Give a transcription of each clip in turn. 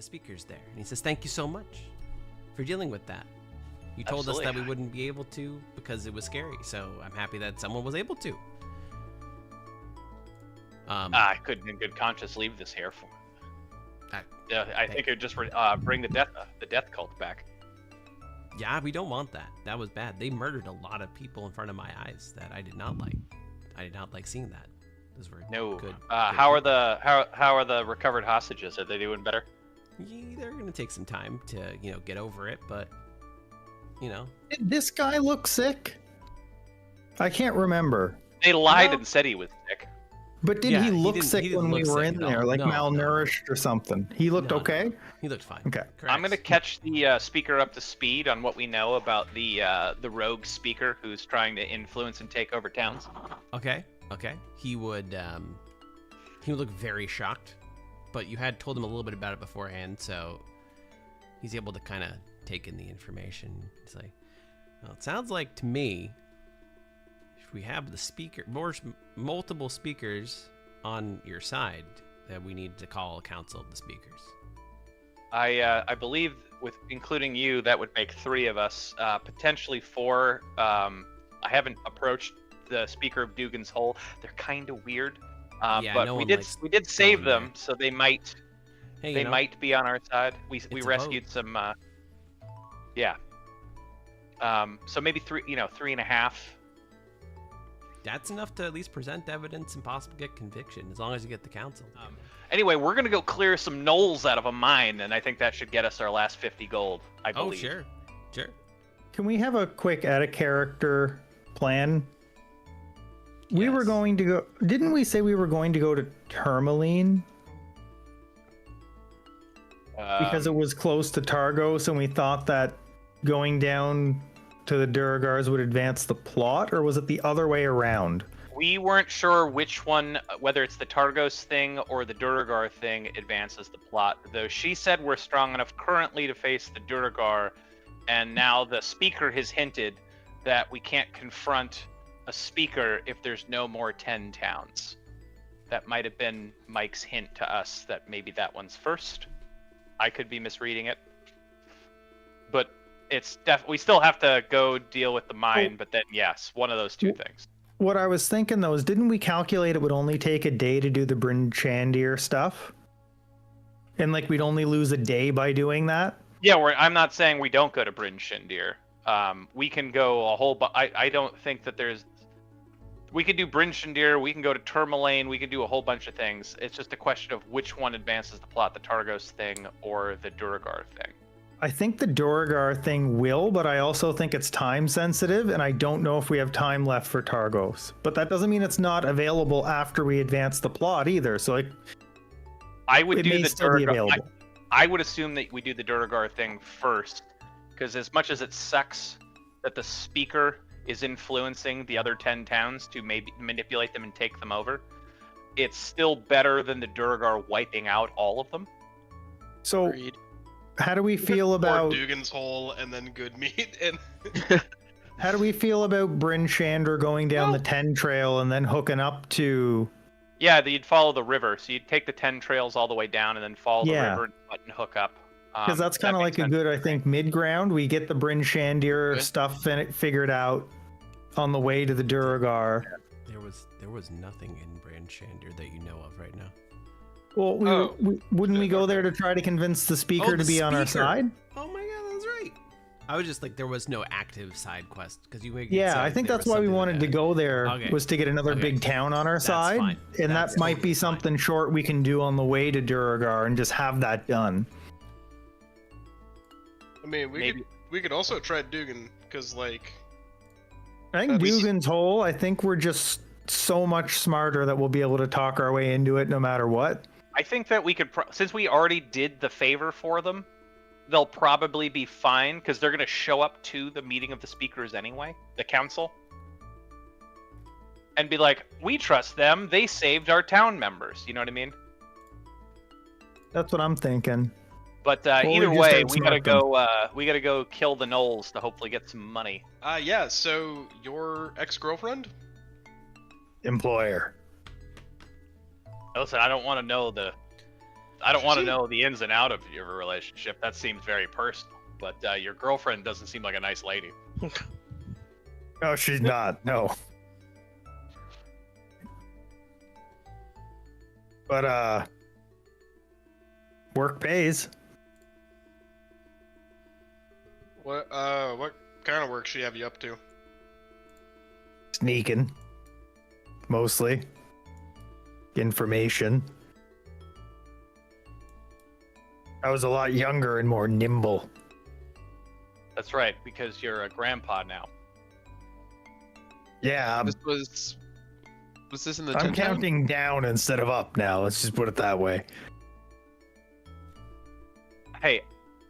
the speakers there. And he says, thank you so much for dealing with that. You told us that we wouldn't be able to because it was scary, so I'm happy that someone was able to. I couldn't in good conscience leave this here for. I think it would just bring the death cult back. Yeah, we don't want that. That was bad. They murdered a lot of people in front of my eyes that I did not like. I did not like seeing that. Those were good. How are the recovered hostages? Are they doing better? Yeah, they're gonna take some time to get over it, but Did this guy look sick? I can't remember. They lied and said he was sick. But did he look sick when we were in there, like malnourished or something? He looked okay? He looked fine. Okay. Correct. I'm going to catch the speaker up to speed on what we know about the rogue speaker who's trying to influence and take over towns. Okay. He would look very shocked, but you had told him a little bit about it beforehand, so he's able to kind of take in the information. He's like, well, it sounds like to me, if we have multiple speakers on your side, that we need to call a council of the speakers. I believe, with including you, that would make 3 of us, potentially 4. I haven't approached the speaker of Dugan's Hole. They're kind of weird, but we did save them, so they might might be on our side. We rescued some. So maybe 3.5. That's enough to at least present evidence and possibly get conviction, as long as you get the council. Anyway, we're gonna go clear some gnolls out of a mine, and I think that should get us our last 50 gold. I believe. Oh, sure. Can we have a quick out-of-character plan? We were going to go... Didn't we say we were going to go to Tourmaline? Because it was close to Targos, and we thought that going down to the Duragars would advance the plot, or was it the other way around? We weren't sure which one, whether it's the Targos thing or the Duragar thing, advances the plot. Though she said we're strong enough currently to face the Duragar, and now the speaker has hinted that we can't confront a speaker if there's no more 10 towns. That might have been Mike's hint to us that maybe that one's first. I could be misreading it. But it's we still have to go deal with the mine, but then yes, one of those 2 things. What I was thinking though is, didn't we calculate it would only take a day to do the Bryn Chandir stuff? And we'd only lose a day by doing that? Yeah, I'm not saying we don't go to Bryn Chandir. We can go a whole I don't think that there's... We could do Bryn Chandir, we can go to Tourmaline, we could do a whole bunch of things. It's just a question of which one advances the plot, the Targos thing or the Duragar thing. I think the Duragar thing will, but I also think it's time sensitive, and I don't know if we have time left for Targos. But that doesn't mean it's not available after we advance the plot either. So I would do the Duragar. I would assume that we do the Duragar thing first, because as much as it sucks that the speaker is influencing the other 10 towns to maybe manipulate them and take them over, it's still better than the Duragar wiping out all of them. So. Agreed. How do we feel about Dugan's Hole and then Good Meat? And how do we feel about Bryn Chandir going down the 10 trail and then hooking up to? Yeah, you'd follow the river. So you'd take the 10 trails all the way down and then follow the river and hook up. Because that's kind of like a good, I think, mid-ground. We get the Bryn Chandir stuff figured out on the way to the Duragar. There was nothing in Bryn Chandir that you know of right now. Well, wouldn't we go there to try to convince the speaker to be on our side? Oh my god, that's right. I was just there was no active side quest because you. Yeah, I think that's why we wanted to go there, was to get another big town on our side, fine. And that might be something short we can do on the way to Duragar and just have that done. I mean, we could also try Dugan because I think Dugan's Hole. I think we're just so much smarter that we'll be able to talk our way into it no matter what. I think that we could, since we already did the favor for them, they'll probably be fine because they're going to show up to the meeting of the speakers anyway, the council, and be like, we trust them. They saved our town members. You know what I mean? That's what I'm thinking. But either way, we gotta go kill the gnolls to hopefully get some money. Yeah. So your ex-girlfriend? Employer. Listen, I don't want to know the I don't want to know the ins and out of your relationship. That seems very personal. But your girlfriend doesn't seem like a nice lady. No, she's not. No. But work pays. What kind of work she have you up to? Sneaking. Mostly. Information. I was a lot younger and more nimble. That's right, because you're a grandpa now. Yeah, This was this in the I'm 10 time? counting down instead of up now. Let's just put it that way. Hey,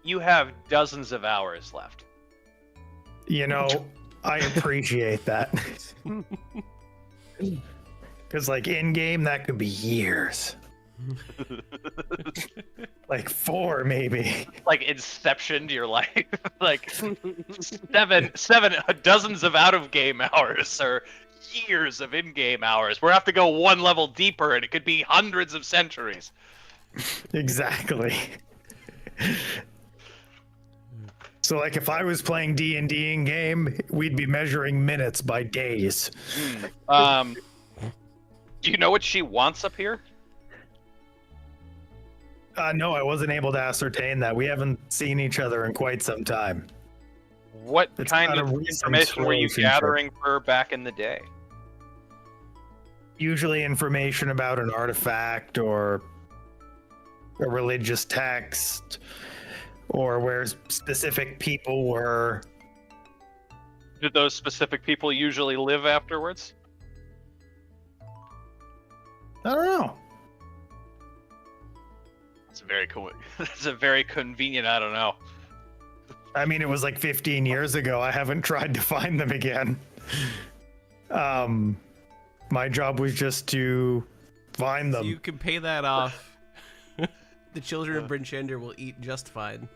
you have dozens of hours left. You know, I appreciate that. Because, like, in game, that could be years. Like 4, maybe. Like Inception to your life. Like seven dozens of out of game hours or years of in game hours. We're have to go one level deeper, and it could be hundreds of centuries. Exactly. So, like, if I was playing D&D in game, we'd be measuring minutes by days. Do you know what she wants up here? No, I wasn't able to ascertain that. We haven't seen each other in quite some time. What It's kind not a of recent information were you relationship. gathering for her back in the day? Usually information about an artifact or a religious text or where specific people were. Did those specific people usually live afterwards? I don't know. It's a very convenient. I don't know. I mean, it was like 15 years ago. I haven't tried to find them again. My job was just to find them. You can pay that off. The children of Bryn Shander will eat just fine.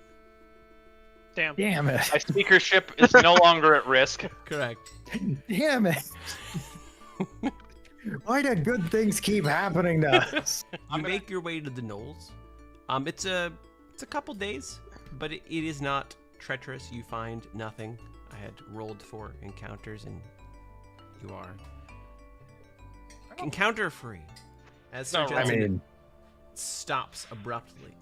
Damn. Damn it. My speakership is no longer at risk. Correct. Damn it. Why do good things keep happening to us? You make your way to the Knolls. It's a couple days, but it is not treacherous. You find nothing. I had rolled for encounters, and you are encounter free. As Sir No, Jensen stops abruptly,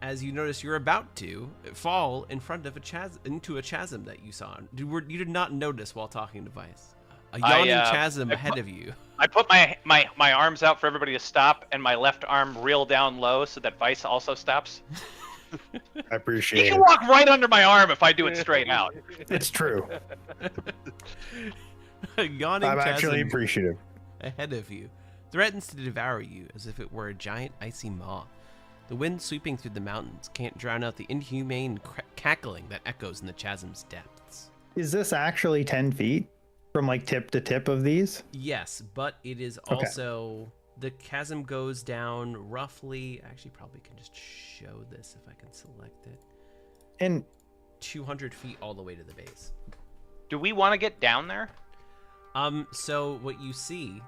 as you notice you're about to fall in front of a chasm that you saw. You did not notice while talking to Vice. A yawning chasm ahead of you. I put my arms out for everybody to stop, and my left arm reel down low so that Vice also stops. I appreciate He it. can walk right under my arm if I do it straight out. It's true. A yawning I'm chasm actually appreciative. ahead of you threatens to devour you as if it were a giant icy maw. The wind sweeping through the mountains can't drown out the inhumane cackling that echoes in the chasm's depths. Is this actually 10 feet from like tip to tip of these? Yes, but it is Okay. also the chasm goes down roughly. I actually probably can just show this if I can select it. And 200 feet all the way to the base. Do we want to get down there? So what you see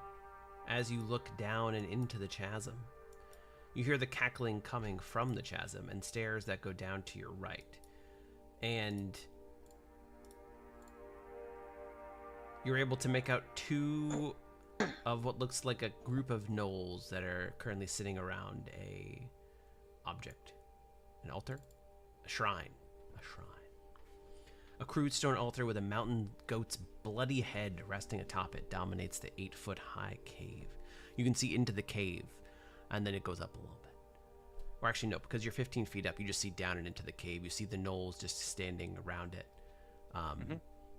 as you look down and into the chasm, you hear the cackling coming from the chasm and stairs that go down to your right. And you're able to make out 2 of what looks like a group of gnolls that are currently sitting around a object. An altar? A shrine. A crude stone altar with a mountain goat's bloody head resting atop it dominates the 8-foot-high cave. You can see into the cave, and then it goes up a little bit. Or actually, no, because you're 15 feet up, you just see down and into the cave. You see the gnolls just standing around it,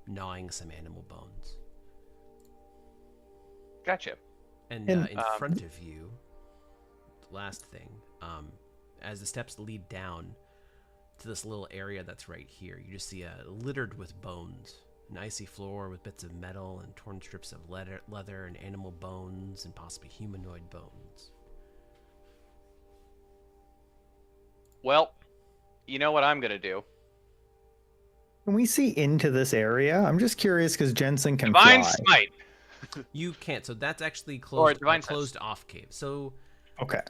gnawing some animal bones. Gotcha. And And, in front of you, last thing, as the steps lead down to this little area that's right here, you just see littered with bones, an icy floor with bits of metal and torn strips of leather and animal bones and possibly humanoid bones. Well, you know what I'm gonna do. can we see into this area? I'm just curious because Jensen can Divine fly. Smite. You can't, so that's actually Or closed, Divine closed off cave. So Okay.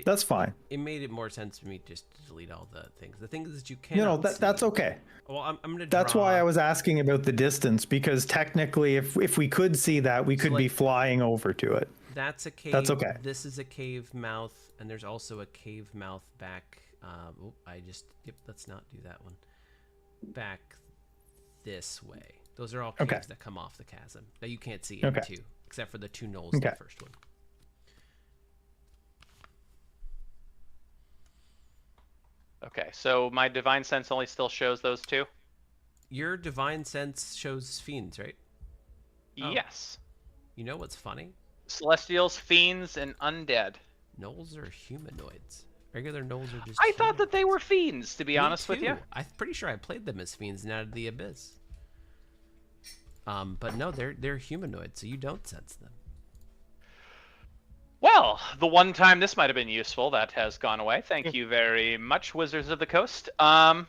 That's fine. It made it more sense to me just to delete all the things. The thing is that you can't. No, that's okay. Well, I'm gonna. That's draw... why I was asking about the distance, because technically, if we could see that, we could be flying over to it. That's a cave. That's okay. This is a cave mouth, and there's also a cave mouth back. Let's not do that one. Back this way. Those are all caves that come off the chasm that you can't see into, except for the two knolls in the first one. Okay, so my divine sense only still shows those two? Your divine sense shows fiends, right? Oh. Yes. You know what's funny? Celestials, fiends, and undead. Gnolls are humanoids. Regular gnolls are just. I thought that they were fiends, to be honest with you. I'm pretty sure I played them as fiends and Out of the Abyss. But no, they're humanoid, so you don't sense them. Well, the one time this might have been useful, that has gone away. Thank you very much, Wizards of the Coast. Let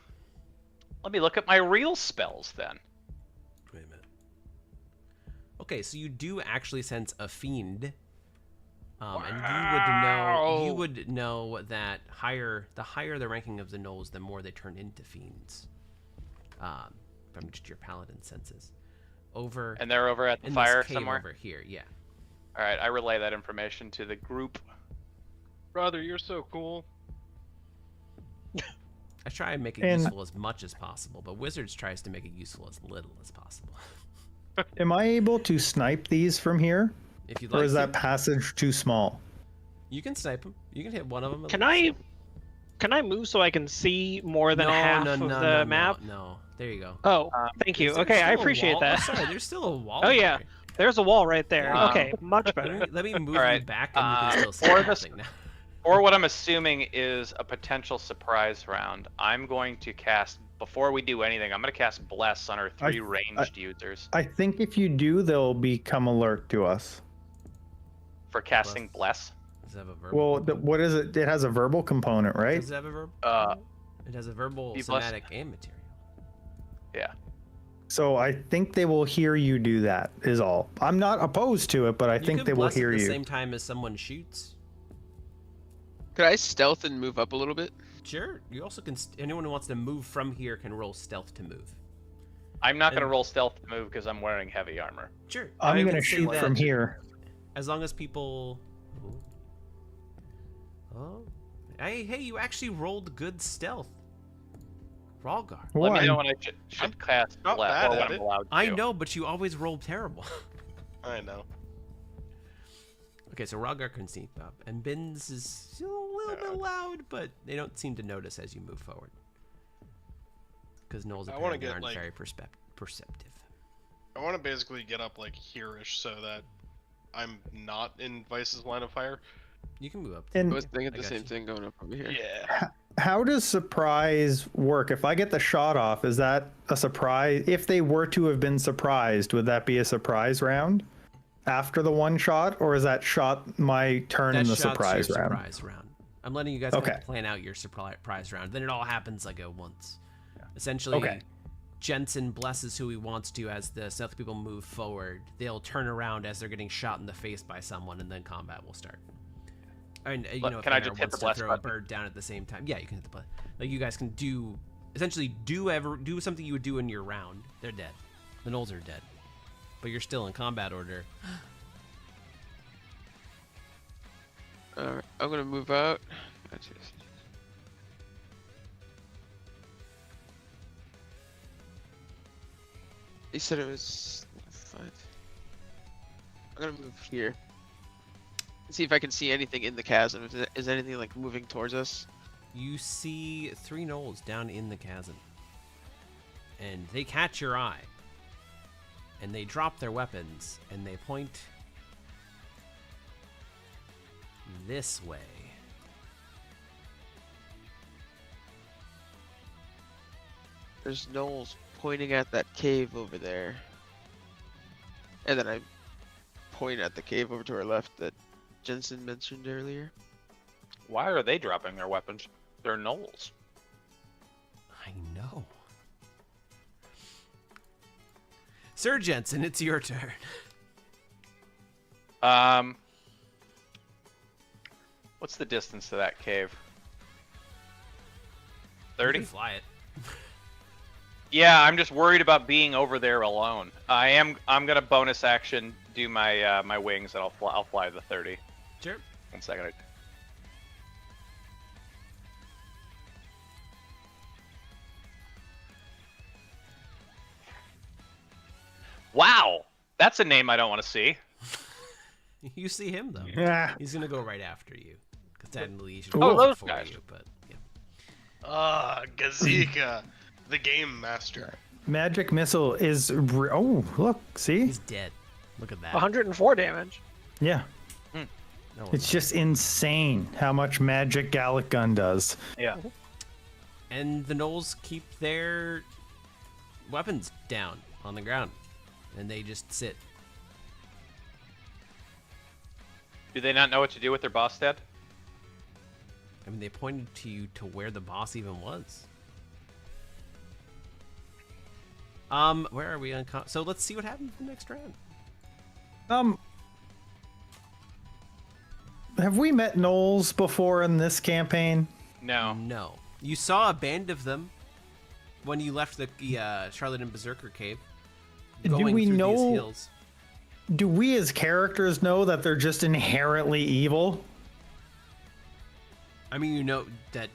me look at my real spells then. Wait a minute. Okay, so you do actually sense a fiend. And you would know that the higher the ranking of the gnolls, the more they turn into fiends. From just your paladin senses. And they're over at the fire somewhere? Over here, yeah. All right, I relay that information to the group. Brother, you're so cool. I try and make it useful as much as possible, but Wizards tries to make it useful as little as possible. Am I able to snipe these from here? If you'd like or is that passage too small? You can snipe them. You can hit one of them. Can I move so I can see more than half of the map? No, there you go. Oh, thank you. Okay, I appreciate that. Oh, sorry, there's still a wall. Oh yeah, there's a wall right there. Okay, much better. Let me move you back, and you can still see everything now. Or what I'm assuming is a potential surprise round. I'm going to cast, before we do anything, I'm going to cast Bless on our 3 ranged users. I think if you do, they'll become alert to us. For casting Bless? Does it have a verbal? Well, what is it? It has a verbal component, right? Does it have a verbal? It has a verbal, somatic, and material. Yeah. So I think they will hear you do that, is all. I'm not opposed to it, but I think they will hear you. At the same time as someone shoots. Could I stealth and move up a little bit? Sure. You also can. Anyone who wants to move from here can roll stealth to move. I'm not going to roll stealth to move because I'm wearing heavy armor. Sure. I'm going to shoot from here. As long as people. Oh. Hey, you actually rolled good stealth. Rawgar. Let me know when I should cast not Bless, bad or when at I'm it. allowed to. I know, but you always roll terrible. I know. Okay, so Rawgar can sneak up, and Bins is still a little bit loud, but they don't seem to notice as you move forward. Because Gnolls apparently aren't very perceptive. I want to basically get up like here-ish so that I'm not in Vice's line of fire. You can move up. I was thinking the same thing going up over here. Yeah. How does surprise work? If I get the shot off, is that a surprise? If they were to have been surprised, would that be a surprise round after the one shot, or is that shot my turn in the surprise round? Surprise round. I'm letting you guys kind of plan out your surprise round. Then it all happens like at once. Essentially, Jensen blesses who he wants to as the South people move forward. They'll turn around as they're getting shot in the face by someone, and then combat will start. And if can I just hit the bless throw button? a bird down at the same time, yeah, you can hit the bless. Like you guys can do something you would do in your round. They're dead. The gnolls are dead, but you're still in combat order. Alright, I'm gonna move out. He said it was 5. I'm gonna move here. See if I can see anything in the chasm. Is anything like moving towards us? You see 3 gnolls down in the chasm, and they catch your eye, and they drop their weapons, and they point this way. There's gnolls pointing at that cave over there, and then I point at the cave over to our left that Jensen mentioned earlier. Why are they dropping their weapons? They're gnolls. I know. Sir Jensen, it's your turn. What's the distance to that cave? You 30? can fly it. Yeah, I'm just worried about being over there alone. I'm gonna bonus action do my my wings, and I'll fly the 30. Sure. 1 second. Wow, that's a name I don't want to see. You see him though. Yeah. He's gonna go right after you, because technically he should Oh, go those before guys. you. But yeah. Gazika, the game master. Magic missile is. Oh, look. See? He's dead. Look at that. 104 damage. Yeah. No one It's just insane how much magic Gallic gun does. Yeah. And the gnolls keep their weapons down on the ground, and they just sit. Do they not know what to do with their boss dead? I mean, they pointed to you to where the boss even was. Where are we on? So let's see what happens in the next round. Have we met gnolls before in this campaign? No. No, you saw a band of them when you left the Charlotte and Berserker cave. Do Going we through know- these hills. Do we as characters know that they're just inherently evil? I mean, you know that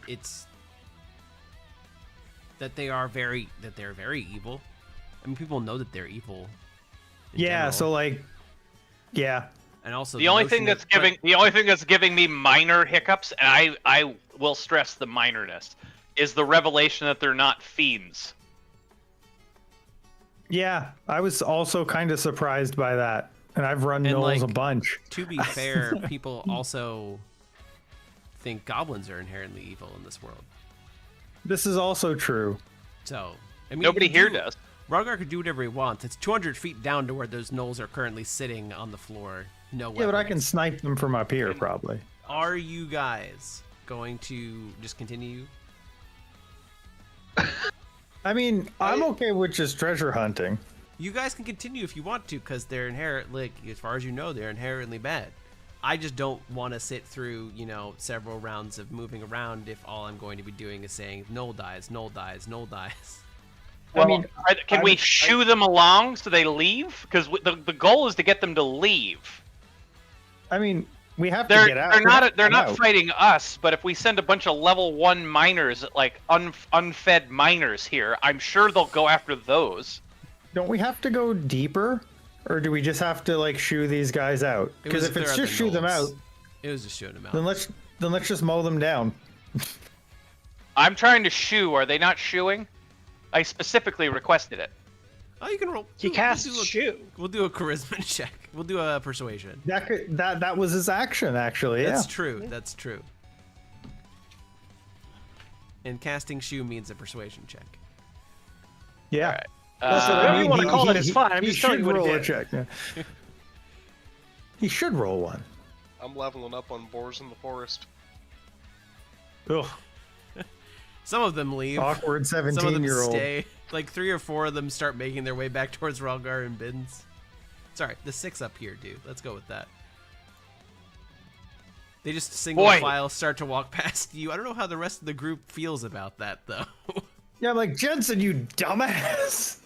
they're very evil. I mean, people know that they're evil. in Yeah, general. so like, yeah. And also The only notion thing that's that- giving me minor hiccups, and I will stress the minorness, is the revelation that they're not fiends. Yeah, I was also kind of surprised by that. And I've run And, gnolls like, a bunch. To be fair, people also think goblins are inherently evil in this world. This is also true. So, I mean, Nobody you here do- does. Rogar could do whatever he wants. It's 200 feet down to where those gnolls are currently sitting on the floor. No Yeah, but I can weapons. snipe them from up here, probably. Are you guys going to just continue? I mean, I'm okay with just treasure hunting. You guys can continue if you want to, because they're inherent. Like, as far as you know, they're inherently bad. I just don't want to sit through, several rounds of moving around if all I'm going to be doing is saying Knoll dies, Knoll dies, Knoll dies. Well, I mean, can we shoo them along so they leave? Because the goal is to get them to leave. I mean, we have to They're get out. they're We have not to they're get not out. fighting us, but if we send a bunch of level 1 miners, like unfed miners here, I'm sure they'll go after those. Don't we have to go deeper? Or do we just have to, like, shoo these guys out? It was Because if to it's clear out just the shoo them out, gnolls. It was just shooting them out. then let's just mow them down. I'm trying to shoo. Are they not shooing? I specifically requested it. Oh, you can roll. He casts shoe. We'll do a charisma check. We'll do a persuasion. That was his action, actually. Yeah. That's true. That's true. And casting shoe means a persuasion check. Yeah. Alright. That's what Whatever you wanna He- call it he- is fine. I'm he just telling should you what he roll a did. check. Yeah. He should roll one. I'm leveling up on boars in the forest. Ugh. Some of them leave. Awkward Some of them 17-year-old. stay. Like 3 or 4 of them start making their way back towards Ralgar and Bins. Sorry, the 6 up here, dude. Let's go with that. They just single Boy. file start to walk past you. I don't know how the rest of the group feels about that, though. Yeah, I'm like, Jensen, you dumbass.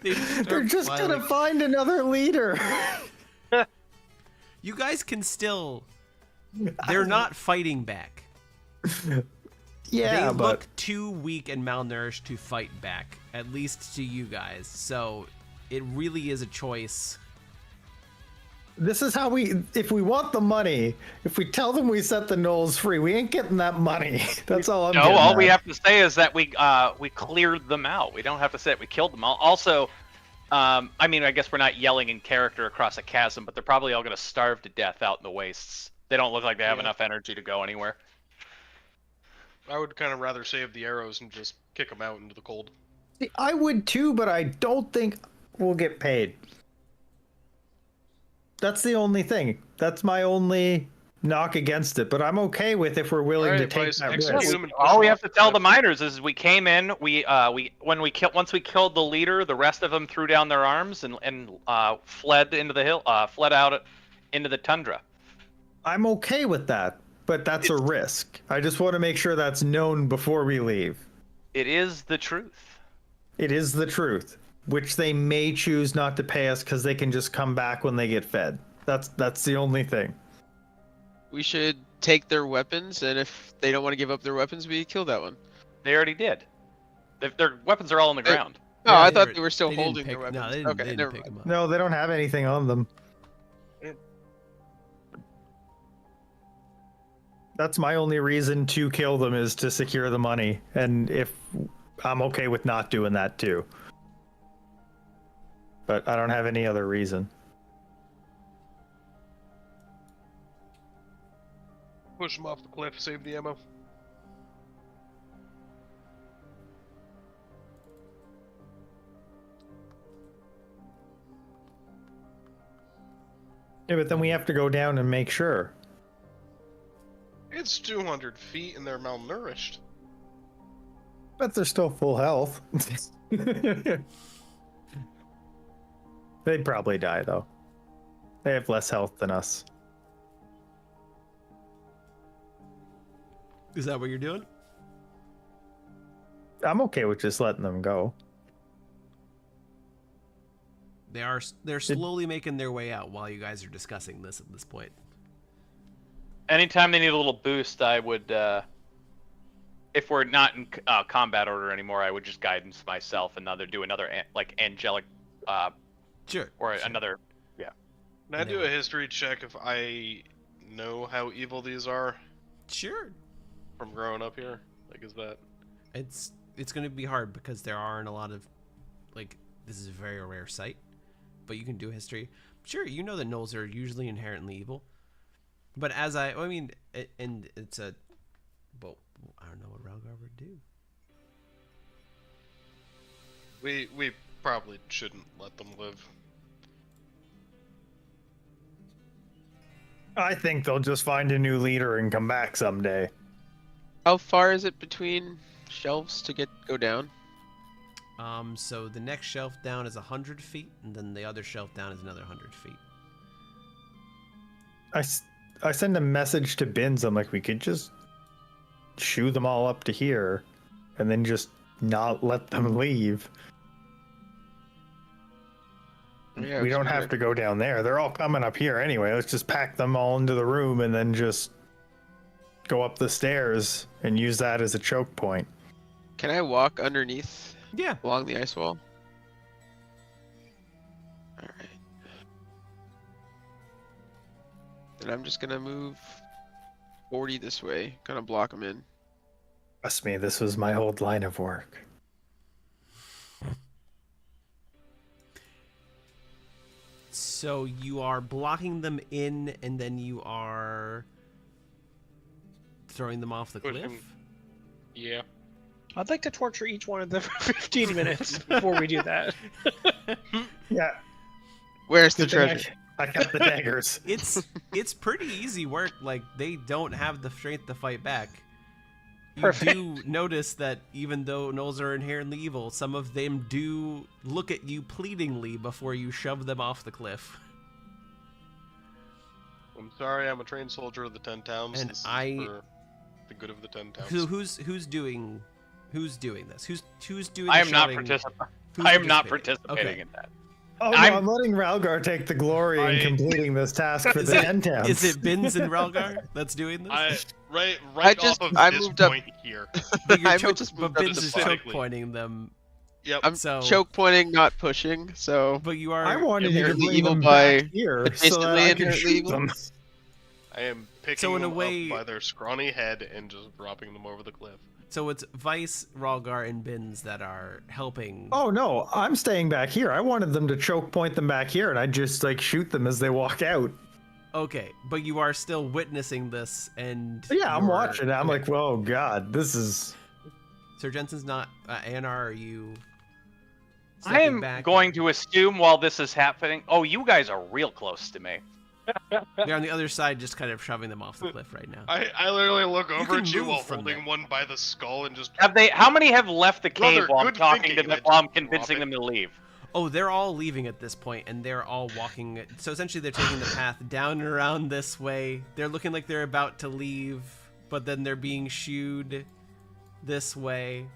They just start They're just filing. gonna find another leader. You guys can still. They're not fighting back. Yeah, They but look too weak and malnourished to fight back, at least to you guys. So it really is a choice. this is how if we want the money, if we tell them we set the gnolls free, we ain't getting that money. That's all I'm No, getting all at. we have to say is that we cleared them out. We don't have to say that we killed them all. Also, I mean, I guess we're not yelling in character across a chasm, but they're probably all going to starve to death out in the wastes. They don't look like they have Yeah. enough energy to go anywhere. I would kind of rather save the arrows and just kick them out into the cold. See, I would too, but I don't think we'll get paid. That's the only thing. That's my only knock against it. But I'm okay with if we're willing to Alright, take Bryce, that execute risk. them and push All we them have off to the tell the cliff. miners is we came in. Once we killed the leader, the rest of them threw down their arms and fled into the hill, fled out into the tundra. I'm okay with that. but that's a risk. I just want to make sure that's known before we leave. It is the truth. It is the truth, which they may choose not to pay us because they can just come back when they get fed. That's the only thing. We should take their weapons, and if they don't want to give up their weapons, we kill that one. They already did. Their weapons are all on the ground. Oh, Yeah, I thought they were still didn't holding their pick- weapons. No, they didn't, Okay, they didn't never pick mind. them up. No, they don't have anything on them. That's my only reason to kill them, is to secure the money. And if I'm okay with not doing that too. But I don't have any other reason. Push them off the cliff, save the ammo. Yeah, but then we have to go down and make sure. It's 200 feet and they're malnourished. But they're still full health. They'd probably die though. They have less health than us. Is that what you're doing? I'm okay with just letting them go. They're slowly making their way out while you guys are discussing this at this point. Anytime they need a little boost, I would, if we're not in combat order anymore, I would just guidance myself and do another like angelic, Sure. or sure. another. Can I do a history check if I know how evil these are Sure. from growing up here? Like, is that... It's going to be hard because there aren't a lot of, like, this is a very rare sight, but you can do history. Sure, you know that gnolls are usually inherently evil, but and it's a, well, I don't know what Ralgar would do. We probably shouldn't let them live. I think they'll just find a new leader and come back someday. How far is it between shelves to go down? So the next shelf down is 100 feet, and then the other shelf down is another 100 feet. I send a message to Bins. I'm like, we could just shoo them all up to here and then just not let them leave. Yeah, We don't it's have weird. to go down there. They're all coming up here anyway. Let's just pack them all into the room and then just go up the stairs and use that as a choke point. Can I walk underneath Yeah. along the ice wall? Alright. Then I'm just gonna move 40 this way, gonna block them in. Trust me, this was my whole line of work. So you are blocking them in, and then you are throwing them off the Pushing- cliff? Yeah. I'd like to torture each one of them for 15 minutes before we do that. Yeah. Where's the Good thing treasure? I kept the daggers. It's pretty easy work. Like, they don't have the strength to fight back. You Perfect. do notice that even though gnolls are inherently evil, some of them do look at you pleadingly before you shove them off the cliff. I'm sorry, I'm a trained soldier of the 10 towns. And This is I- for the good of the 10 towns. So who's doing this? Who's doing? I the am not shouting? participating. Who's I am not participating? participating Okay. in that. Oh no, I'm letting Ralgar take the glory in completing this task for Is the it- 10 towns. Is it Bins and Relgar that's doing this? Right just- off of I this moved up- point here. But you're I choke, just but moved up Bins to is five. choke Specifically. pointing them. Yep. I'm So- choke pointing, not pushing, so But you are. I wanted you to Inherently bring evil them by- back here so that instantly I could inherently shoot evil? them. I am picking So in a them way- up by their scrawny head and just dropping them over the cliff. So it's Vice, Ralgar, and Bins that are helping. Oh no, I'm staying back here. I wanted them to choke point them back here, and I just like shoot them as they walk out. Okay, but you are still witnessing this, and Yeah, I'm you're- watching it. I'm okay. like, whoa, God, this is. Sir Jensen's not. Anar, are you? I stepping am back? going to assume while this is happening. Oh, you guys are real close to me. They're on the other side, just kind of shoving them off the cliff right now. I literally look over can at you move while from holding there. one by the skull and just. Have they? How many have left the cave Brother, while I'm good talking to thinking, them? I While I'm just convincing drop them to leave. Oh, they're all leaving at this point, and they're all walking. So essentially, they're taking the path down and around this way. They're looking like they're about to leave, but then they're being shooed this way.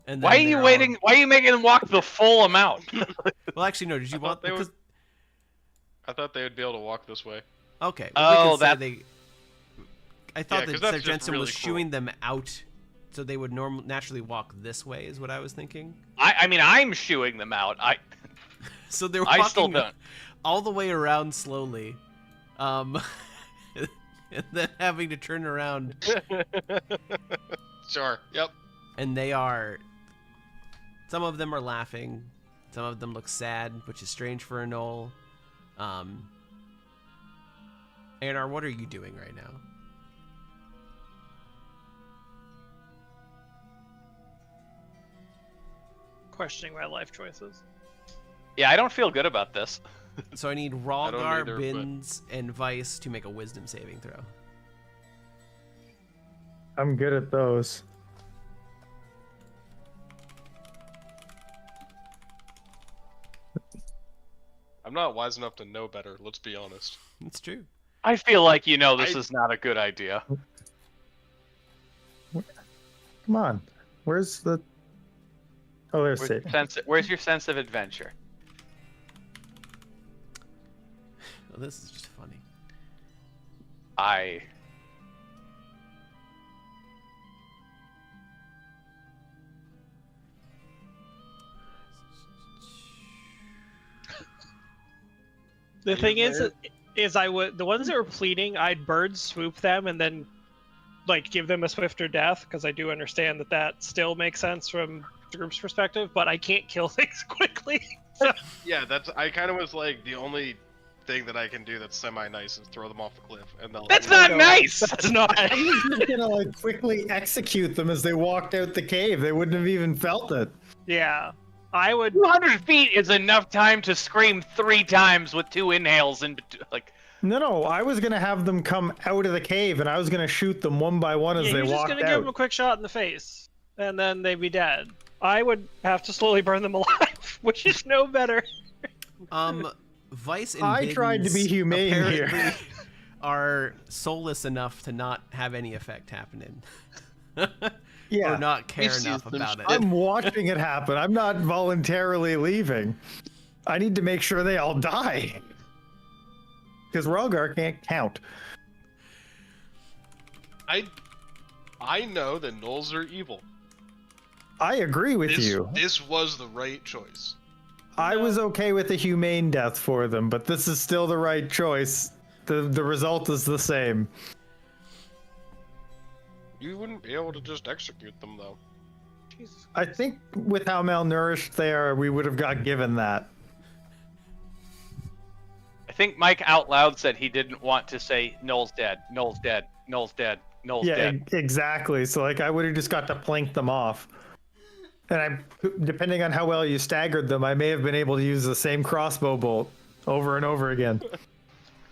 And Why are you waiting? Why are you making them walk the full amount? Well, actually, no. Did you want? Because... I thought they would be able to walk this way. Okay. Well, Oh, that. I thought Yeah, that 'cause Sir that's just Jensen was really cool. shooing them out, so they would naturally walk this way. Is what I was thinking. I mean, I'm shooing them out. So they're I still walking don't. all the way around slowly, and then having to turn around. Sure. Yep. And they are. Some of them are laughing. Some of them look sad, which is strange for a gnoll. Anar, what are you doing right now? Questioning my life choices. Yeah, I don't feel good about this. So I need don't Ralgar, either, Bins, and Vice to make a wisdom saving throw. I'm good at those. I'm not wise enough to know better. Let's be honest. It's true. I feel like this is not a good idea. Come on. Where's the... Oh, there's saving. Where's your sense of adventure? Well, this is just funny. The thing is I would the ones that were pleading, I'd bird swoop them and then like give them a swifter death because I do understand that still makes sense from the group's perspective, but I can't kill things quickly. So Yeah, I kind of was like, the only thing that I can do that's semi-nice is throw them off a cliff, and they'll... That's not nice! that's not. I was just gonna like quickly execute them as they walked out the cave. They wouldn't have even felt it. Yeah, I would. 200 feet is enough time to scream 3 times with 2 inhales in between. Like, No, I was gonna have them come out of the cave, and I was gonna shoot them one by one as Yeah, they you're just walked gonna give them a out. quick shot in the face, and then they'd be dead. I would have to slowly burn them alive, which is no better. Vice and I tried to be Bins humane here. apparently are soulless enough to not have any effect happening. Yeah, Or not care We've enough seen them about it. I'm watching it happen. I'm not voluntarily leaving. I need to make sure they all die. Because Ralgar can't count. I know that gnolls are evil. I agree with you. This was the right choice. I was okay with a humane death for them, but this is still the right choice. The result is the same. You wouldn't be able to just execute them, though. Jesus. I think with how malnourished they are, we would have got given that. I think Mike out loud said he didn't want to say Noel's dead, Noel's dead, Noel's dead, Noel's Yeah, dead. exactly. So like I would have just got to plank them off. And depending on how well you staggered them, I may have been able to use the same crossbow bolt over and over again.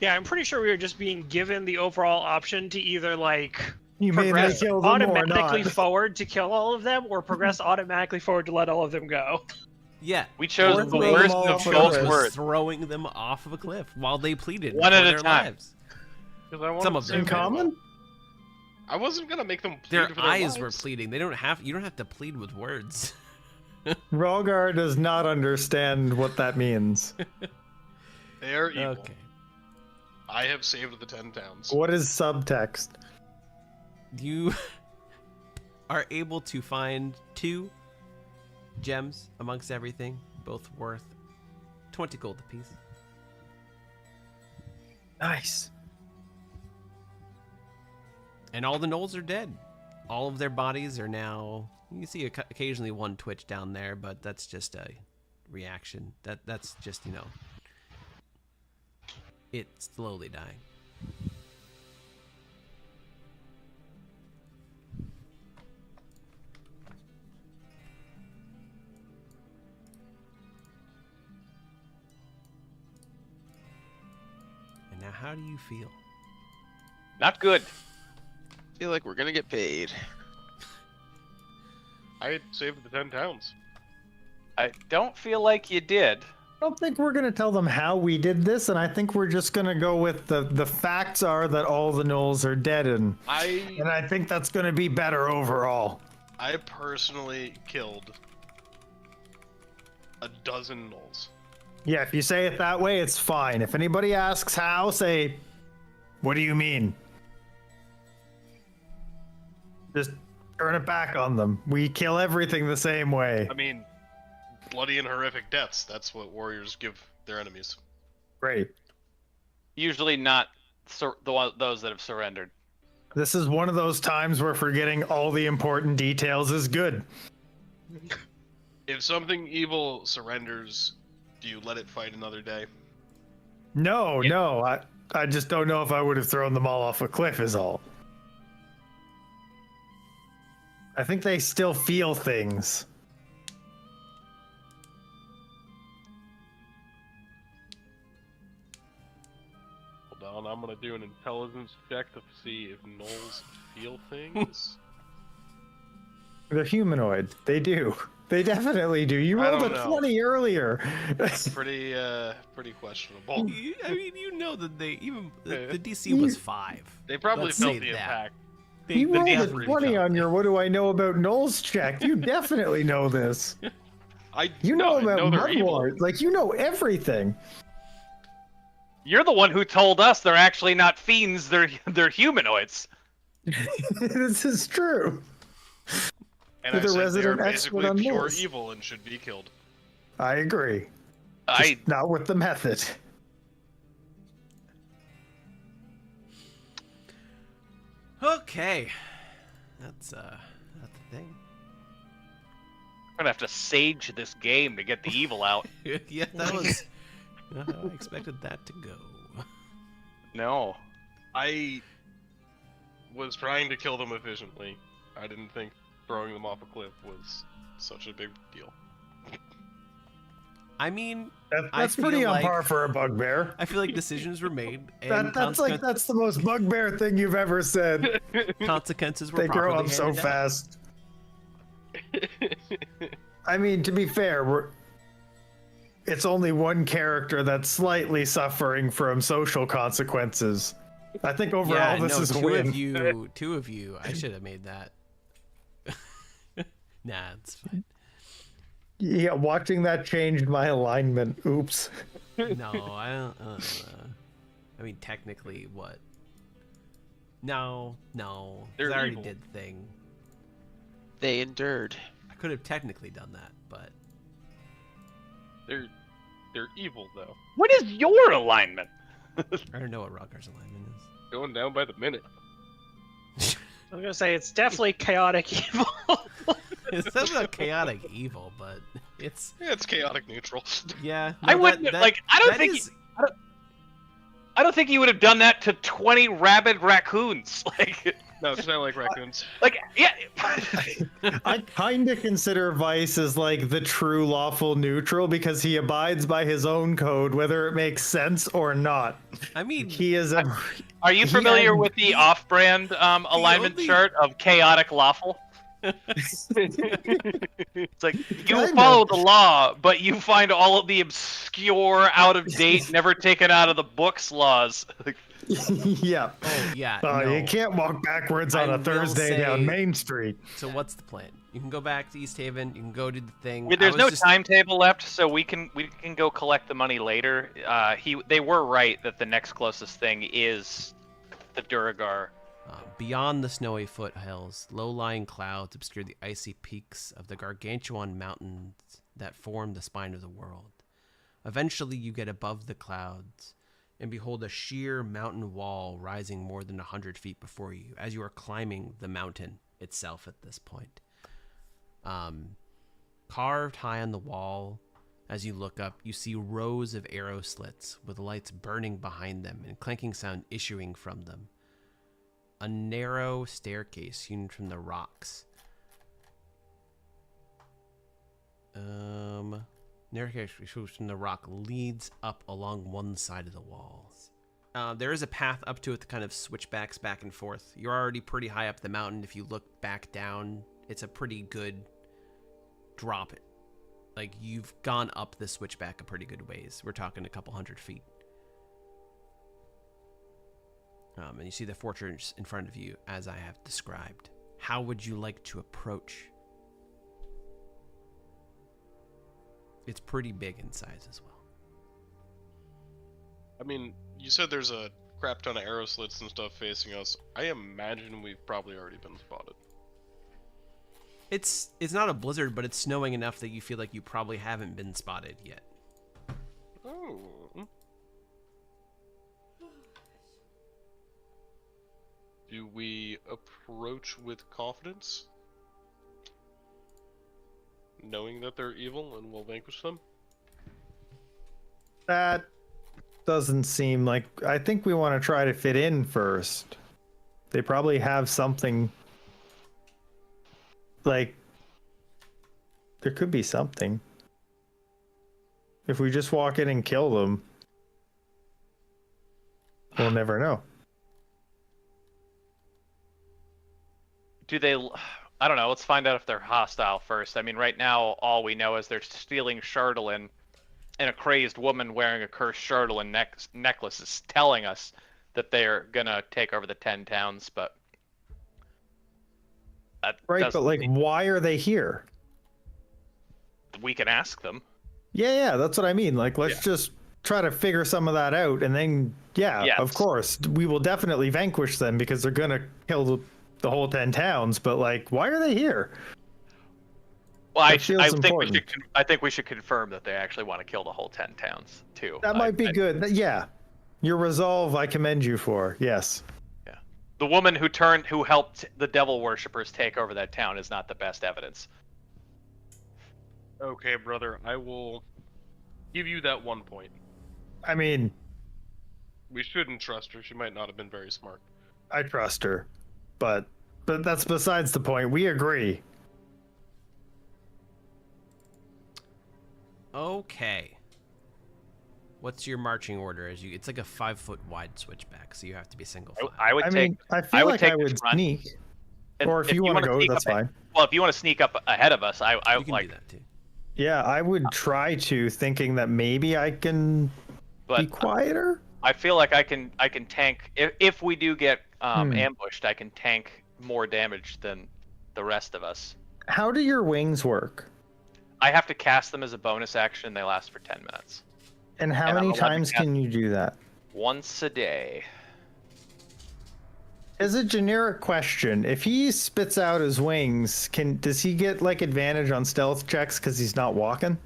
Yeah, I'm pretty sure we were just being given the overall option to either like You may progress kill them or automatically not. forward to kill all of them, or progress automatically forward to let all of them go. Yeah. We chose Or the throw them worst all of off a both cliff. Was words. throwing them off of a cliff while they pleaded One for at a their time. lives. 'Cause I wanted Some to of save them. In common? I wasn't gonna make them plead Their for their eyes were lives. pleading. You don't have to plead with words. Ralgar does not understand what that means. They are evil. Okay. I have saved the 10 towns. What is subtext? You are able to find 2 gems amongst everything, both worth 20 gold apiece. Nice. And all the gnolls are dead. All of their bodies are now... You can see occasionally one twitch down there, but that's just a reaction. That's just, it's slowly dying. And now how do you feel? Not good. I feel like we're gonna get paid. I had saved the 10 towns. I don't feel like you did. I don't think we're going to tell them how we did this, and I think we're just going to go with the facts are that all the gnolls are dead, and I think that's going to be better overall. I personally killed a dozen gnolls. Yeah, if you say it that way, it's fine. If anybody asks how, say, what do you mean? Just turn it back on them. We kill everything the same way. I mean, bloody and horrific deaths. That's what warriors give their enemies. Great. Usually not those that have surrendered. This is one of those times where forgetting all the important details is good. If something evil surrenders, do you let it fight another day? No, no. I just don't know if I would have thrown them all off a cliff is all. I think they still feel things. Hold on, I'm gonna do an intelligence check to see if gnolls feel things. They're humanoid. They do. They definitely do. You I rolled a don't know. 20 earlier. Pretty questionable. I mean, you know that the DC was 5. They probably Let's felt say the that. impact. You rolled a definitely 20 felt on your what do I know about Knowles check. You definitely know this. You know about they're evil. Mudward. Like, you know everything. You're the one who told us they're actually not fiends, they're humanoids. This is true. And You're I the said resident they're expert basically on pure gnolls. evil and should be killed. I agree. I Not with the method. Okay, that's the thing. I'm gonna have to sage this game to get the evil out. Yeah, that was not how I expected that to go. No. I was trying to kill them efficiently. I didn't think throwing them off a cliff was such a big deal. I mean, That's I pretty feel on like- par for a bugbear. I feel like decisions were made, and That's the most bugbear thing you've ever said. consequences were They grow properly up so handed down. fast. I mean, to be fair, it's only one character that's slightly suffering from social consequences. I think overall this is a win. Two of you. I should have made that. Nah, it's fine. Yeah, watching that changed my alignment. Oops. No, I don't. I mean, technically, what? No. 'Cause They're I already evil. did the thing. They endured. I could have technically done that, but They're evil though. What is your alignment? I don't know what Rocker's alignment is. Going down by the minute. I was gonna say it's definitely chaotic evil. It's not chaotic evil, but it's Yeah, it's chaotic neutral. yeah. I no, wouldn't like. I don't think. I don't think you would have done that to 20 rabid raccoons. No, because I like raccoons. Yeah. I kind of consider Vice as like the true lawful neutral because he abides by his own code, whether it makes sense or not. I mean, He is a. Are you familiar with the off-brand alignment only- chart of chaotic lawful? It's like you Kinda. follow the law, but you find all of the obscure, out of date, never taken out of the books laws. Yeah. oh yeah. Oh, no. you can't walk backwards on I a will Thursday say- down Main Street. So what's the plan? You can go back to East Haven. You can go do the thing. There's I no was just- timetable left, so we can go collect the money later. They were right that the next closest thing is the Duragar. Beyond the snowy foothills, low-lying clouds obscure the icy peaks of the gargantuan mountains that form the spine of the world. Eventually, you get above the clouds and behold a sheer mountain wall rising more than 100 feet before you as you are climbing the mountain itself at this point. Carved high on the wall, as you look up, you see rows of arrow slits with lights burning behind them and clanking sound issuing from them. A narrow staircase hewn from the rocks. Narrow staircase hewn from the rock leads up along one side of the walls. There is a path up to it that kind of switchbacks back and forth. You're already pretty high up the mountain. If you look back down, it's a pretty good drop it. Like, you've gone up the switchback a pretty good ways. We're talking a couple 100 feet. And you see the fortress in front of you, as I have described. How would you like to approach? It's pretty big in size as well. I mean, you said there's a crap ton of arrow slits and stuff facing us. I imagine we've probably already been spotted. It's not a blizzard, but it's snowing enough that you feel like you probably haven't been spotted yet. Oh. Do we approach with confidence? Knowing that they're evil and we'll vanquish them? That doesn't seem like... I think we want to try to fit in first. They probably have something... Like... There could be something. If we just walk in and kill them, we'll never know. Do they? I don't know. Let's find out if they're hostile first. I mean, right now, all we know is they're stealing Chardolin, and a crazed woman wearing a cursed Chardolin necklace is telling us that they're gonna take over the 10 towns. But that Right, but like, why are they here? we can ask them. Yeah, that's what I mean. Like, let's just try to figure some of that out, and then, Yes. of course, we will definitely vanquish them because they're gonna kill the whole 10 towns. But like, why are they here? Well, I feels think important. I think we should confirm that they actually want to kill the whole 10 towns too. That might be good. Yeah, your resolve, I commend you for. Yes. Yeah, the woman who helped the devil worshippers take over that town is not the best evidence. Okay, brother, I will give you that 1 point. I mean, We shouldn't trust her. She might not have been very smart. I trust her, but that's besides the point. We agree. Okay. What's your marching order? It's like a 5-foot wide switchback, so you have to be single file. I would take. I feel like take I the would front. sneak. And Or if you want to go, sneak that's up fine. Well, if you want to sneak up ahead of us, I You can like. do that too. Yeah, I would try to, thinking that maybe I can be But quieter. I feel like I can tank if we do get ambushed. I can tank more damage than the rest of us. How do your wings work? I have to cast them as a bonus action. They last for 10 minutes. And how And I'm many allowed to times cast- can you do that? Once a day. As a generic question, if he spits out his wings, does he get like advantage on stealth checks because he's not walking?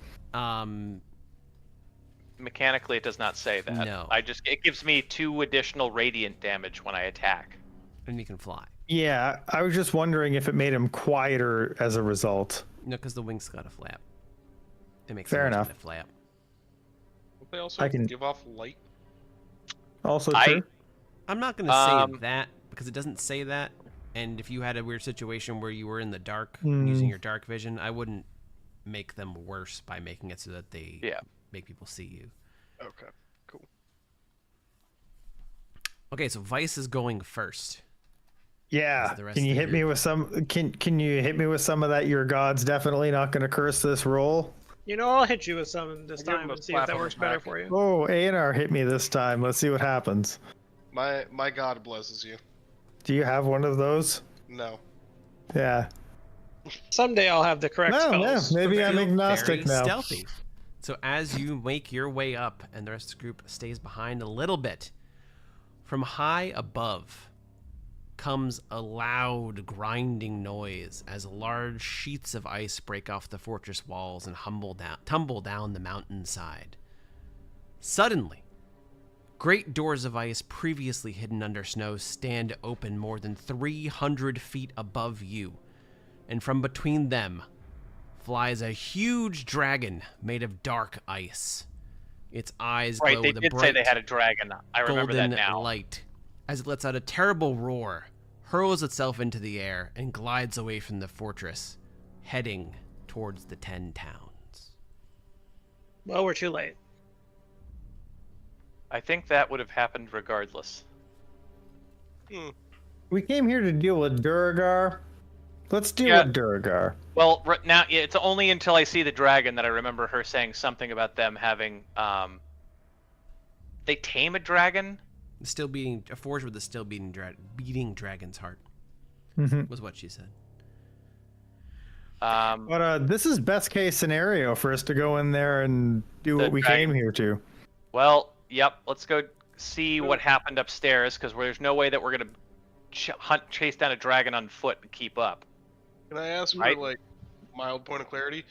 Mechanically, it does not say that. No. It gives me 2 additional radiant damage when I attack. And you can fly. Yeah, I was just wondering if it made him quieter as a result. No, because the wings got a flap. It makes Fair the wings enough. got a flap. Don't they also I can- give off light? Also I- true. I'm not going to say that because it doesn't say that. And if you had a weird situation where you were in the dark using your dark vision, I wouldn't make them worse by making it so that they make people see you. Okay, cool. Okay, so Vice is going first. Yeah. the rest Can you of the hit me group. with some? Can you hit me with some of that? Your god's definitely not going to curse this roll. You know, I'll hit you with some this I'll give him time a and see slap if that on the works better back. for you. Oh, A&R hit me this time. Let's see what happens. My god blesses you. Do you have one of those? No. Yeah. Someday I'll have the correct No, spells. maybe I'm Feel agnostic very now. stealthy. So as you make your way up and the rest of the group stays behind a little bit, from high above comes a loud grinding noise as large sheets of ice break off the fortress walls and tumble down the mountainside. Suddenly, great doors of ice previously hidden under snow stand open more than 300 feet above you, and from between them flies a huge dragon made of dark ice. Its eyes Right, glow they with a did say bright they had a dragon. I remember that golden now. light as it lets out a terrible roar, hurls itself into the air, and glides away from the fortress, heading towards the 10 towns. Well, we're too late. I think that would have happened regardless. We came here to deal with Duragar. Let's do Yeah. a Durgar. Well, now it's only until I see the dragon that I remember her saying something about them having. They tame a dragon. Still beating a forge with a still beating dragon's heart Mhm. was what she said. But this is best case scenario for us to go in there and do The what we dragon. came here to. Well, yep. Let's go see what happened upstairs because there's no way that we're gonna chase down a dragon on foot and keep up. Can I ask for Right. like mild point of clarity?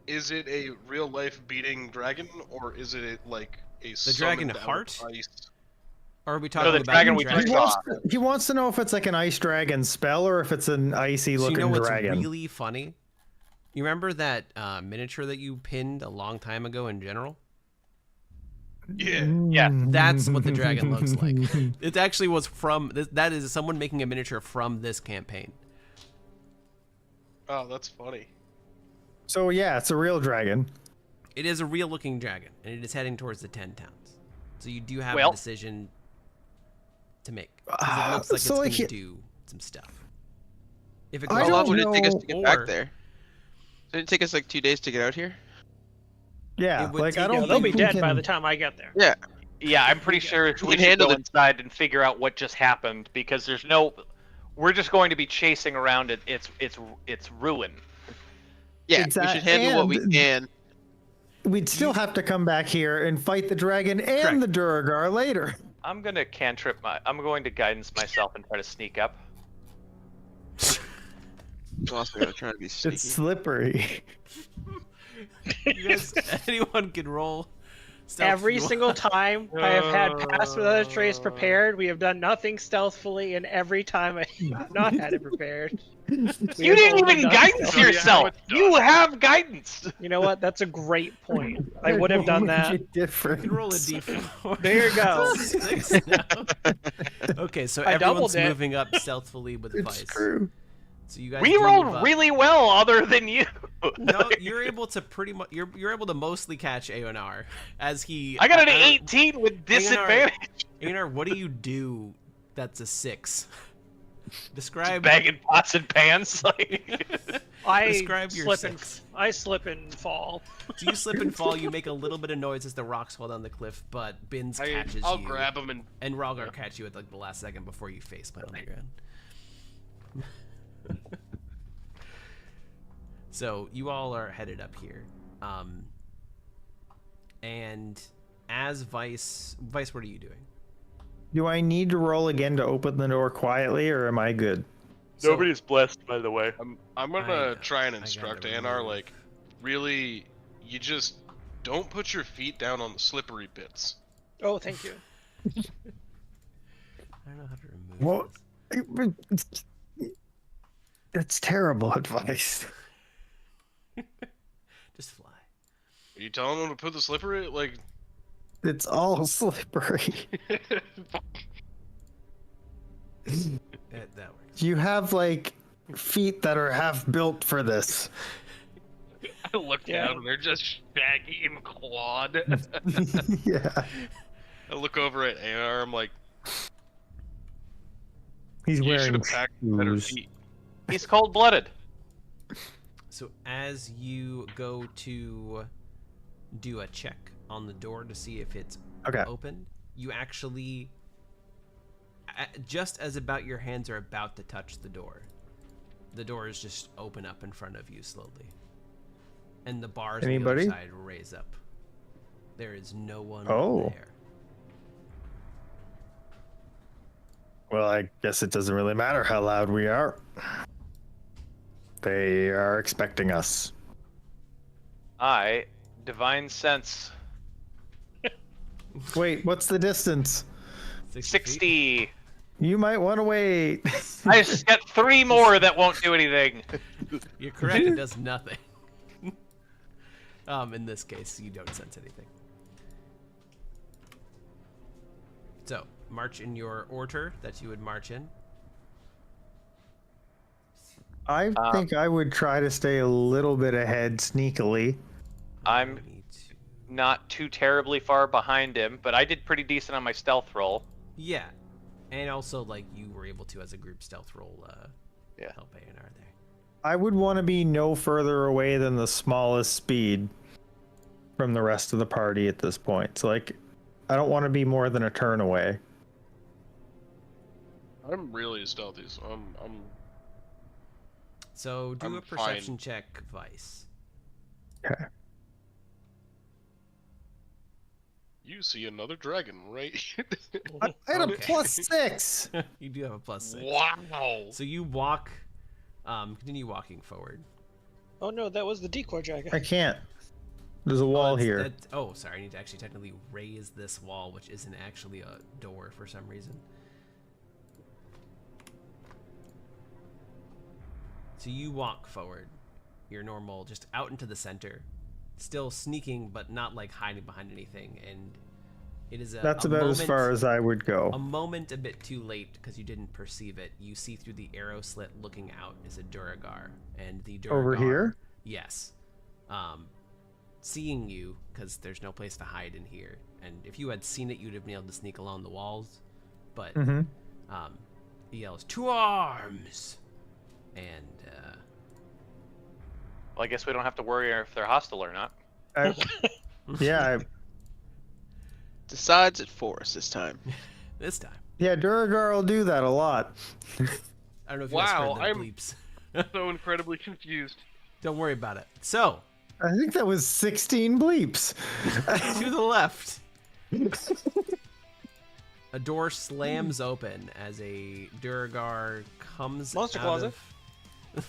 Is it a real life beating dragon, or is it like a The dragon summoned out heart? ice? Or are we talking the about dragon the we dragon? just He wants to know if it's like an ice dragon spell or if it's an icy So looking you know what's dragon. really funny? You remember that miniature that you pinned a long time ago in general? Yeah. Yeah, That's what the dragon looks like. It actually was from that is someone making a miniature from this campaign. Oh, that's funny. So yeah, it's a real dragon. It is a real looking dragon, and it is heading towards the 10 towns. So you do have Well- a decision to make. 'Cause it looks like so it's like going to do some stuff. If it I goes How long don't would it take us know, to get back or- there? Did it take us like 2 days to get out here? Yeah, It would like take I you- don't. Yeah, they'll be think we dead by can- the time I get there. Yeah. Yeah, I'm pretty sure we can should handle go it. inside and figure out what just happened because there's no. We're just going to be chasing around it. It's ruin. Yeah, we Exact- should handle what we and- can. We'd still have to come back here and fight the dragon and Correct. the Durgar later. I'm gonna cantrip I'm going to guidance myself and try to sneak up. I'm also gonna try to be sneaky. It's slippery. You guys, anyone can roll. stealth Every if you single want. time I have had pass with other trays prepared, we have done nothing stealthfully, and every time I have not had it prepared. You didn't even guidance stealth. yourself. Yeah, You have guidance. You know what? That's a great point. I would have done that. You can roll a d4. There you go. 6 now. Okay, so I everyone's doubled it. moving up stealthily with It's Vice. true. So you guys We do move rolled up. really well, other than you. No, you're able to pretty much you're able to mostly catch Aonar as he. I got an don't- 18 with disadvantage. Aonar, what do you do? That's a 6. Describe. Bagging pots and pans. Like, Describe your six. I slip and fall. So you slip and fall. You make a little bit of noise as the rocks fall down the cliff, but Bins catches I'll you. grab him and Ralgar catch you at like the last second before you faceplant on the ground. So you all are headed up here, and as Vice, what are you doing? Do I need to roll again to open the door quietly, or am I good? So- nobody's blessed, by the way. I'm gonna I- try and I instruct gotta Anar, remove- like, really, you just don't put your feet down on the slippery bits. Oh, thank you. I don't know how to remove. Well, that's terrible advice. this. Just fly. Are you telling them to put the slippery, like, It's all slippery. That works. You have like feet that are half built for this. I look Yeah. down and they're just shaggy and clawed. Yeah. I look over at Anar, I'm like, He's you should wearing have packed better shoes. feet. He's cold-blooded. So as you go to do a check on the door to see if it's Okay. open, you actually, just as about your hands are about to touch the doors just open up in front of you slowly, and the bars on the Anybody? other side raise up. There is no one Oh. there. Well, I guess it doesn't really matter how loud we are. They are expecting us. I divine sense Wait, what's the distance? 60 feet? 60. You might want to wait. I just got 3 more that won't do anything. You're correct. It does nothing. In this case, you don't sense anything. So, march in your order that you would march in. I think I would try to stay a little bit ahead sneakily. I'm We need to- not too terribly far behind him, but I did pretty decent on my stealth roll. Yeah, and also like you were able to, as a group stealth roll, Yeah. help A&R there. I would want to be no further away than the smallest speed from the rest of the party at this point. So, like, I don't want to be more than a turn away. I'm really stealthy, so I'm So do I'm a perception check, Vice. Okay. You see another dragon, right? I had a Okay. +6. You do have a +6. Wow. So you walk, continue walking forward. Oh no, that was the decoy dragon. I can't. There's a wall that's- here. that's- oh, sorry. I need to actually technically raise this wall, which isn't actually a door for some reason. So you walk forward, your normal, just out into the center, still sneaking, but not like hiding behind anything. And it is That's about as far as I would a go. moment a bit too late because you didn't perceive it. You see through the arrow slit looking out is a Duragar, and the Duragar. Over here? Yes. Seeing you, because there's no place to hide in here. And if you had seen it, you'd have been able to sneak along the walls. But he yells, "To arms!" And Well, I guess we don't have to worry if they're hostile or not. Yeah, Decides it for us this time. this time, yeah, Duragar will do that a lot. I don't know if you guys Wow, heard the I'm- bleeps. So incredibly confused. Don't worry about it. So, I think that was 16 bleeps. to the left, a door slams open as a Duragar comes Monster out closet. of...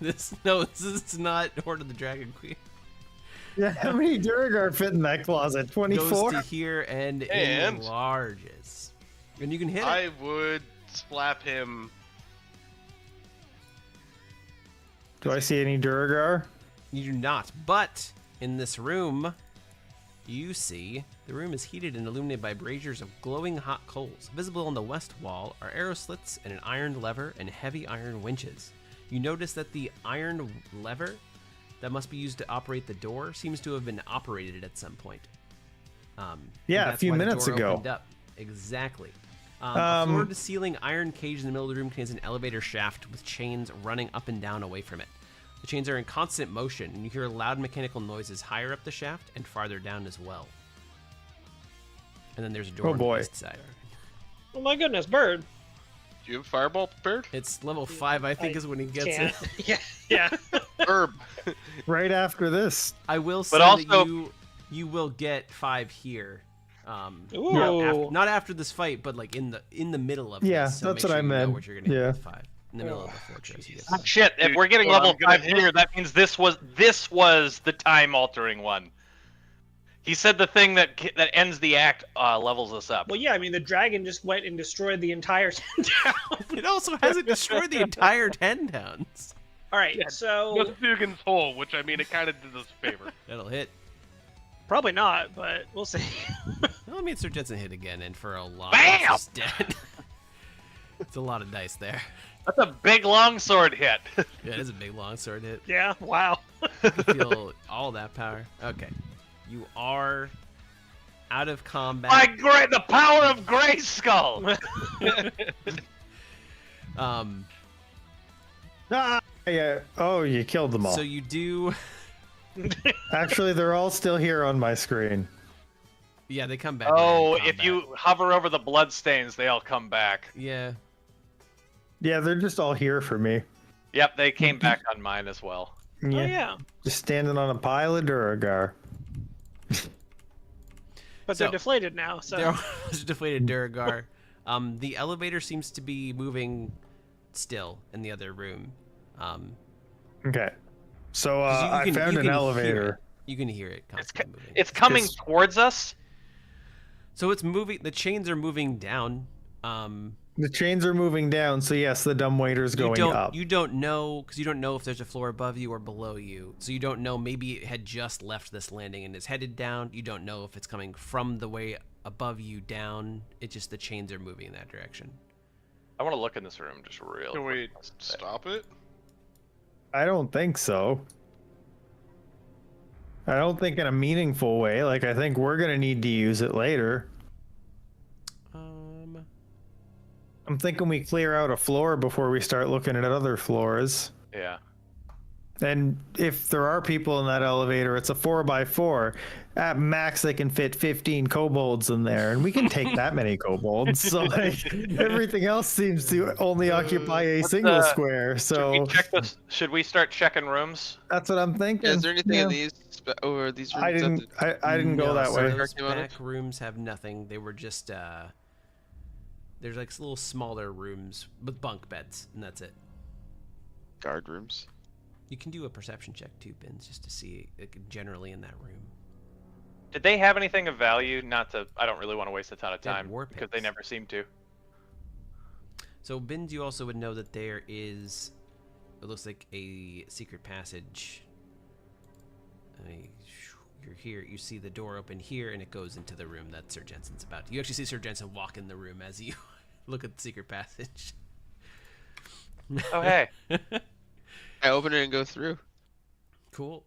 this is not Horde of the Dragon Queen. Yeah, how many Duragar fit in that closet? 24? Goes to here and And- enlarges. And you can hit it. I would slap him. Do I see any Duragar? You do not. But in this room, you see the room is heated and illuminated by braziers of glowing hot coals. Visible on the west wall are arrow slits and an iron lever and heavy iron winches. You notice that the iron lever that must be used to operate the door seems to have been operated at some point. Yeah, and a that's few why the minutes door ago. opened up. Exactly. A floor-to-ceiling iron cage in the middle of the room contains an elevator shaft with chains running up and down away from it. The chains are in constant motion, and you hear loud mechanical noises higher up the shaft and farther down as well. And then there's a door Oh, on boy. the east side. Oh my goodness, bird. Do you have fireball prepared? It's level 5, I think, I is when he gets Can't. it. Yeah. Herb. Right after this. I will say But that also- you will get 5 here. Ooh. Not after this fight, but like in the middle of Yeah, this. So that's make what sure I you know meant. what you're gonna hit Yeah. with 5. In the middle of the fortress. You get Ah, 5. shit, if Dude, we're getting well, level I'm gonna 5 here, that means this was the time altering one. He said the thing that ends the act levels us up. Well, yeah, I mean, the dragon just went and destroyed the entire town. It also hasn't destroyed the entire 10 towns. All right, so Just Dugan's hole, which I mean, it kind of did us a favor. That'll hit. probably not, but we'll see. Well, I mean, Sir Jensen hit again, and for a lot, Bam! it's just dead. It's a lot of dice there. That's a big longsword hit. Yeah, it is a big long sword hit. Yeah, wow. You feel all that power. Okay, you are out of combat. The power of Grayskull. Ah, yeah. Oh, you killed them all. So you do. Actually, they're all still here on my screen. Yeah, they come back. Oh, during if combat. you hover over the bloodstains, they all come back. Yeah. Yeah, they're just all here for me. Yep, they came back on mine as well. Oh, yeah. Just standing on a pile of Duragar. But So- they're deflated now, so. There was a deflated Duragar. The elevator seems to be moving still in the other room. Okay. So 'Cause you I can- found you an can hear elevator. it. You can hear it constantly moving. It's coming It's- towards us. So it's moving. The chains are moving down. The chains are moving down, so yes, the dumbwaiter's going up. You don't know because you don't know if there's a floor above you or below you. So you don't know. Maybe it had just left this landing and is headed down. You don't know if it's coming from the way above you down. It's just the chains are moving in that direction. I want to look in this room just real Can we quick. stop it? I don't think so. I don't think in a meaningful way. Like, I think we're gonna need to use it later. I'm thinking we clear out a floor before we start looking at other floors. Yeah. And if there are people in that elevator, it's a 4x4. At max, they can fit 15 kobolds in there, and we can take that many kobolds. So like, everything else seems to only occupy a single square. So should we start checking rooms? that's what I'm thinking. Is there anything Yeah. in these or these rooms? I didn't. I didn't go that so way. Those back rooms have nothing. They were just there's like little smaller rooms with bunk beds, and that's it. Guard rooms. You can do a perception check too, Bins, just to see like, generally in that room. Did they have anything of value? I don't really want to waste a ton of They had time war because they pits. never seem to. So Bins, you also would know that there is, it looks like a secret passage. You're here, you see the door open here, and it goes into the room that Sir Jensen's about. You actually see Sir Jensen walk in the room as you look at the secret passage. Oh, hey. I open it and go through. Cool.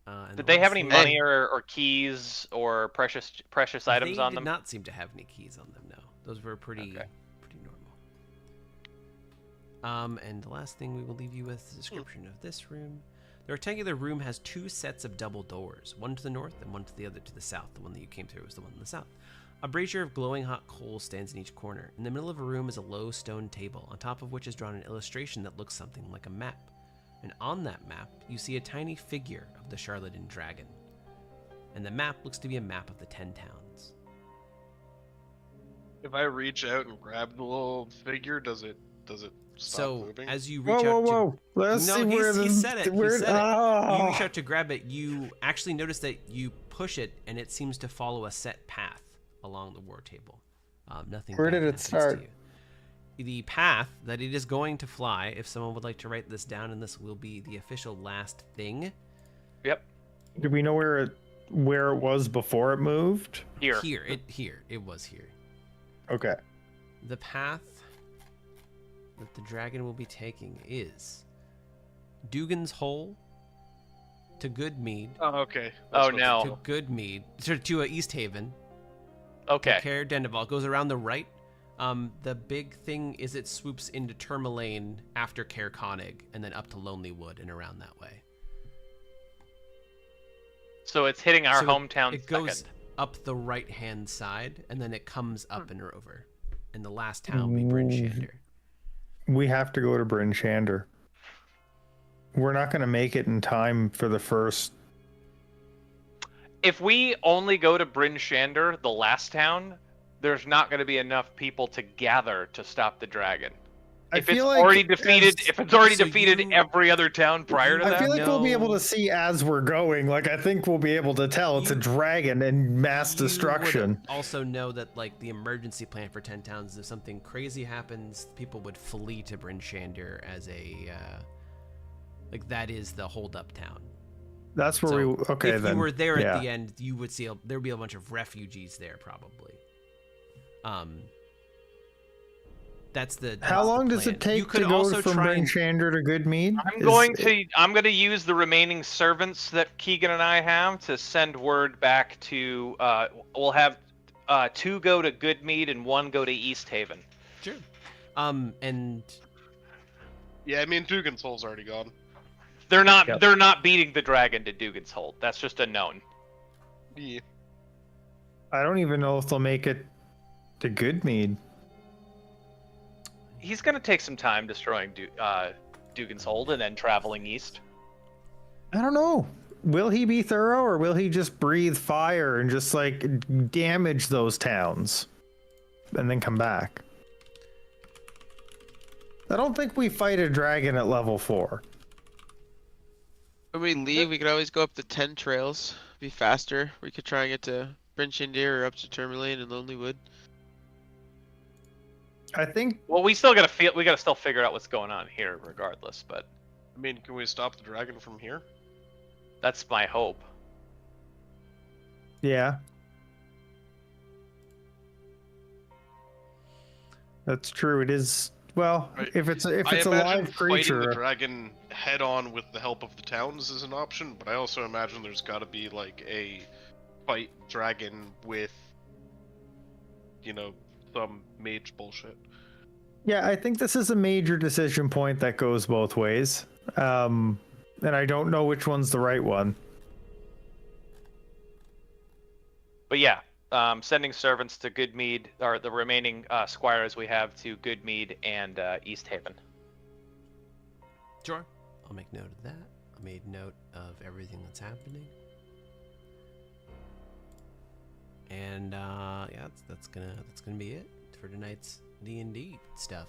And Did the they have last any thing- money or keys or precious items on them? They did not seem to have any keys on them, no. Those were pretty normal. And the last thing we will leave you with is a description of this room. The rectangular room has 2 sets of double doors, one to the north and one to the other to the south. The one that you came through was the one in the south. A brazier of glowing hot coals stands in each corner. In the middle of a room is a low stone table, on top of which is drawn an illustration that looks something like a map. And on that map, you see a tiny figure of the Charlatan dragon. And the map looks to be a map of the 10 towns. If I reach out and grab the little figure, does it stop So moving? as you reach Whoa, out whoa, to whoa! Let's see where he said it. He where- said it. You Ah. reach out to grab it. You actually notice that you push it, and it seems to follow a set path along the war table. Nothing. Where bad did it happens to start? you. The path that it is going to fly. If someone would like to write this down, and this will be the official last thing. Yep. Do we know where it was before it moved? Here. It was here. Okay. The path that the dragon will be taking is Dugan's Hole to Goodmead. Oh, okay. Oh, That's no. To Goodmead, to East Haven. Okay. To Caer Dendeval. It goes around the right. The big thing is it swoops into Tourmaline after Caer Konig, and then up to Lonely Wood and around that way. So it's hitting our So hometown It goes second. up the right-hand side, and then it comes up and over. And the last town will be Bryn Shander. We have to go to Bryn Shander. We're not going to make it in time for the first. If we only go to Bryn Shander, the last town, there's not going to be enough people to gather to stop the dragon. If it's already defeated, every other town prior to that, I feel like we'll be No. able to see as we're going. Like, I think we'll be able to tell it's a dragon and mass You would destruction. also know that, like, the emergency plan for 10 towns, if something crazy happens, people would flee to Bryn Shander as a, like, that is the hold-up town. That's where So we. Okay, if then. you were there yeah. at the end, you would see there would be a bunch of refugees there, probably. That's How the long does plan. it take You could to go also from try Bryn and Shander to Goodmead? I'm going to use the remaining servants that Keegan and I have to send word back to. We'll have 2 go to Goodmead and 1 go to East Haven. Sure. And Yeah, I mean, Dugan's Hole's already gone. They're not. Yep. They're not beating the dragon to Dugan's Hold. That's just a known. Yeah. I don't even know if they'll make it to Goodmead. He's going to take some time destroying Dugan's Hold and then traveling east. I don't know. Will he be thorough, or will he just breathe fire and just like damage those towns and then come back? I don't think we fight a dragon at level 4. When we leave, we could always go up the 10 trails. Be faster. We could try and get to Bryn Shander or up to Tourmaline and Lonely Wood. I think Well, we still got to still figure out what's going on here, regardless. But I mean, can we stop the dragon from here? that's my hope. yeah. That's true. It is. Well, Right. if it's a I imagine live fighting the creature, dragon head on with the help of the towns is an option, but I also imagine there's got to be like a fight dragon with, some mage bullshit. yeah, I think this is a major decision point that goes both ways. and I don't know which one's the right one. But yeah, sending servants to Goodmead, or the remaining squires we have to Goodmead and East Haven. Sure. I'll make note of that. I made note of everything that's happening. And yeah, that's gonna be it for tonight's D&D stuff.